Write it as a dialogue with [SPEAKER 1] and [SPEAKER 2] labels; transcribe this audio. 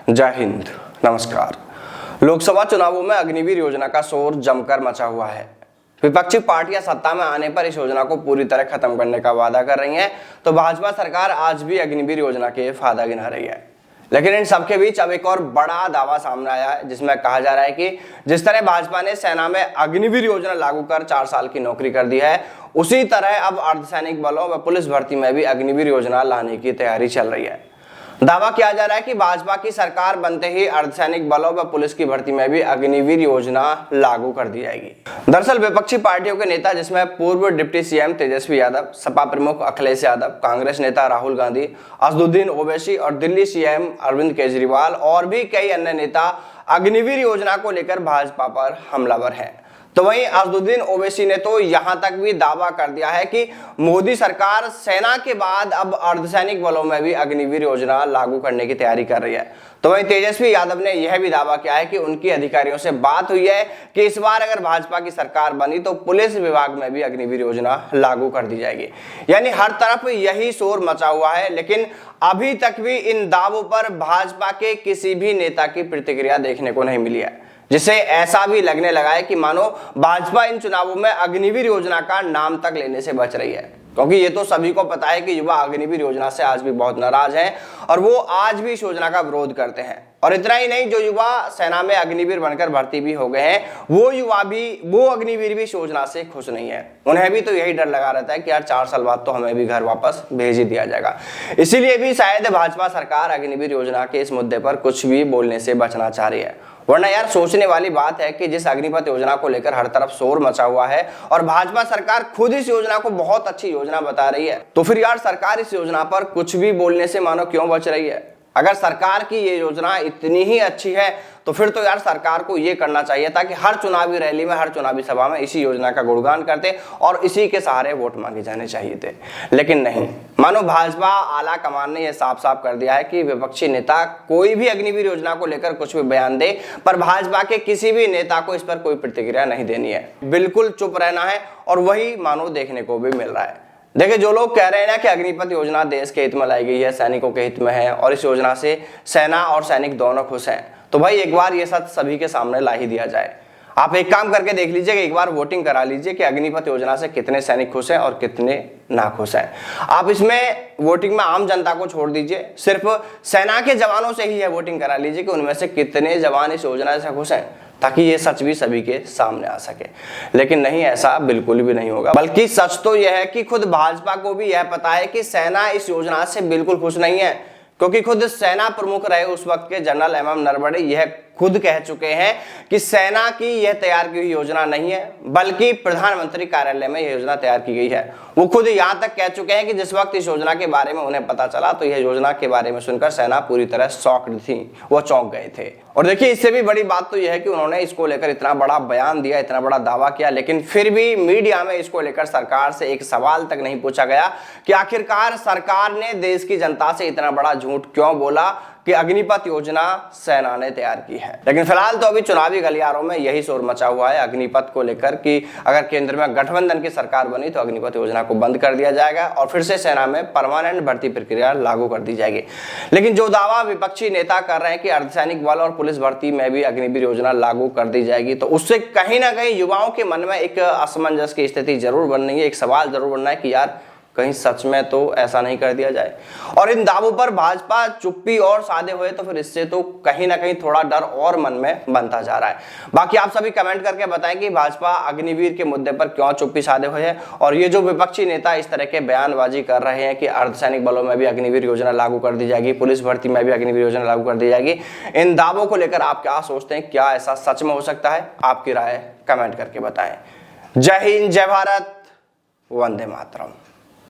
[SPEAKER 1] जय हिंद, नमस्कार। लोकसभा चुनावों में अग्निवीर योजना का शोर जमकर मचा हुआ है। विपक्षी पार्टियां सत्ता में आने पर इस योजना को पूरी तरह खत्म करने का वादा कर रही हैं, तो भाजपा सरकार आज भी अग्निवीर योजना के फायदा गिना रही है। लेकिन इन सबके बीच अब एक और बड़ा दावा सामने आया है, जिसमें कहा जा रहा है कि जिस तरह भाजपा ने सेना में अग्निवीर योजना लागू कर 4 साल की नौकरी कर दी है, उसी तरह अब अर्धसैनिक बलों व पुलिस भर्ती में भी अग्निवीर योजना लाने की तैयारी चल रही है। दावा किया जा रहा है कि भाजपा की सरकार बनते ही अर्धसैनिक बलों व पुलिस की भर्ती में भी अग्निवीर योजना लागू कर दी जाएगी। दरअसल विपक्षी पार्टियों के नेता, जिसमें पूर्व डिप्टी सीएम तेजस्वी यादव, सपा प्रमुख अखिलेश यादव, कांग्रेस नेता राहुल गांधी, असदुद्दीन ओवैसी और दिल्ली सीएम अरविंद केजरीवाल और भी कई अन्य नेता अग्निवीर योजना को लेकर भाजपा पर हमलावर हैं। तो वहीं असदुद्दीन ओवैसी ने तो यहां तक भी दावा कर दिया है कि मोदी सरकार सेना के बाद अब अर्धसैनिक बलों में भी अग्निवीर योजना लागू करने की तैयारी कर रही है। तो वहीं तेजस्वी यादव ने यह भी दावा किया है कि उनकी अधिकारियों से बात हुई है कि इस बार अगर भाजपा की सरकार बनी तो पुलिस विभाग में भी अग्निवीर योजना लागू कर दी जाएगी। यानी हर तरफ यही शोर मचा हुआ है, लेकिन अभी तक भी इन दावों पर भाजपा के किसी भी नेता की प्रतिक्रिया देखने को नहीं मिली है, जिससे ऐसा भी लगने लगा है कि मानो भाजपा इन चुनावों में अग्निवीर योजना का नाम तक लेने से बच रही है, क्योंकि ये तो सभी को पता है कि युवा अग्निवीर योजना से आज भी बहुत नाराज हैं और वो आज भी इस योजना का विरोध करते हैं। और इतना ही नहीं, जो युवा सेना में अग्निवीर बनकर भर्ती भी हो गए हैं, वो अग्निवीर भी इस योजना से खुश नहीं है। उन्हें भी तो यही डर लगा रहता है कि यार 4 साल बाद तो हमें भी घर वापस भेज ही दिया जाएगा। इसीलिए भी शायद भाजपा सरकार अग्निवीर योजना के इस मुद्दे पर कुछ भी बोलने से बचना चाह रही है। वरना यार सोचने वाली बात है कि जिस अग्निपथ योजना को लेकर हर तरफ शोर मचा हुआ है और भाजपा सरकार खुद इस योजना को बहुत अच्छी योजना बता रही है, तो फिर यार सरकार इस योजना पर कुछ भी बोलने से मानो क्यों बच रही है? अगर सरकार की ये योजना इतनी ही अच्छी है तो फिर तो यार सरकार को ये करना चाहिए था कि हर चुनावी रैली में, हर चुनावी सभा में इसी योजना का गुणगान करते और इसी के सहारे वोट मांगे जाने चाहिए थे। लेकिन नहीं, मानो भाजपा आला कमान ने यह साफ साफ कर दिया है कि विपक्षी नेता कोई भी अग्निवीर योजना को लेकर कुछ भी बयान दे, पर भाजपा के किसी भी नेता को इस पर कोई प्रतिक्रिया नहीं देनी है, बिल्कुल चुप रहना है। और वही मानो देखने को भी मिल रहा है। देखिए, जो लोग कह रहे हैं ना कि अग्निपथ योजना देश के हित में लाई गई है, सैनिकों के हित में है और इस योजना से सेना और सैनिक दोनों खुश हैं, तो भाई एक बार ये सच सभी के सामने ला ही दिया जाए। आप एक काम करके देख लीजिए कि एक बार वोटिंग करा लीजिए कि अग्निपथ योजना से कितने सैनिक खुश हैं और कितने नाखुश हैं। आप इसमें वोटिंग में आम जनता को छोड़ दीजिए, सिर्फ सेना के जवानों से ही यह वोटिंग करा लीजिए कि उनमें से कितने जवान इस योजना से खुश हैं, ताकि ये सच भी सभी के सामने आ सके। लेकिन नहीं, ऐसा बिल्कुल भी नहीं होगा। बल्कि सच तो यह है कि खुद भाजपा को भी यह पता है कि सेना इस योजना से बिल्कुल खुश नहीं है, क्योंकि खुद सेना प्रमुख रहे उस वक्त के जनरल एम नरवणे यह खुद कह चुके हैं कि सेना की यह तैयार की हुई योजना नहीं है, बल्कि प्रधानमंत्री कार्यालय में यह योजना तैयार की गई है। वो खुद यहां तक कह चुके हैं कि जिस वक्त इस योजना के बारे में उन्हें पता चला तो यह योजना के बारे में सुनकर सेना पूरी तरह शॉक्ड थी, वो चौंक गए थे। और देखिए, इससे भी बड़ी बात तो यह है कि उन्होंने इसको लेकर इतना बड़ा बयान दिया, इतना बड़ा दावा किया, लेकिन फिर भी मीडिया में इसको लेकर सरकार से एक सवाल तक नहीं पूछा गया कि आखिरकार सरकार ने देश की जनता से इतना बड़ा झूठ क्यों बोला कि अग्निपथ योजना सेना ने तैयार की है। लेकिन फिलहाल तो अभी चुनावी गलियारों में यही शोर मचा हुआ है अग्निपथ को लेकर कि अगर केंद्र में गठबंधन की सरकार बनी तो अग्निपथ योजना को बंद कर दिया जाएगा और फिर से सेना में परमानेंट भर्ती प्रक्रिया लागू कर दी जाएगी। लेकिन जो दावा विपक्षी नेता कर रहे हैं कि अर्धसैनिक बल और पुलिस भर्ती में भी अग्निवीर योजना लागू कर दी जाएगी, तो उससे कहीं ना कहीं युवाओं के मन में एक असमंजस की स्थिति जरूर बन रही है, एक सवाल जरूर बन रहा है कि यार कहीं सच में तो ऐसा नहीं कर दिया जाए। और इन दावों पर भाजपा चुप्पी और साधे हुए तो फिर इससे तो कहीं ना कहीं थोड़ा डर और मन में बनता जा रहा है। बाकी आप सभी कमेंट करके बताएं कि भाजपा अग्निवीर के मुद्दे पर क्यों चुप्पी साधे हुए है, और ये जो विपक्षी नेता इस तरह के बयानबाजी कर रहे हैं कि अर्धसैनिक बलों में भी अग्निवीर योजना लागू कर दी जाएगी, पुलिस भर्ती में भी अग्निवीर योजना लागू कर दी जाएगी, इन दावों को लेकर आप क्या सोचते हैं? क्या ऐसा सच में हो सकता है? आपकी राय कमेंट करके बताएं। जय हिंद, जय भारत, वंदे मातरम।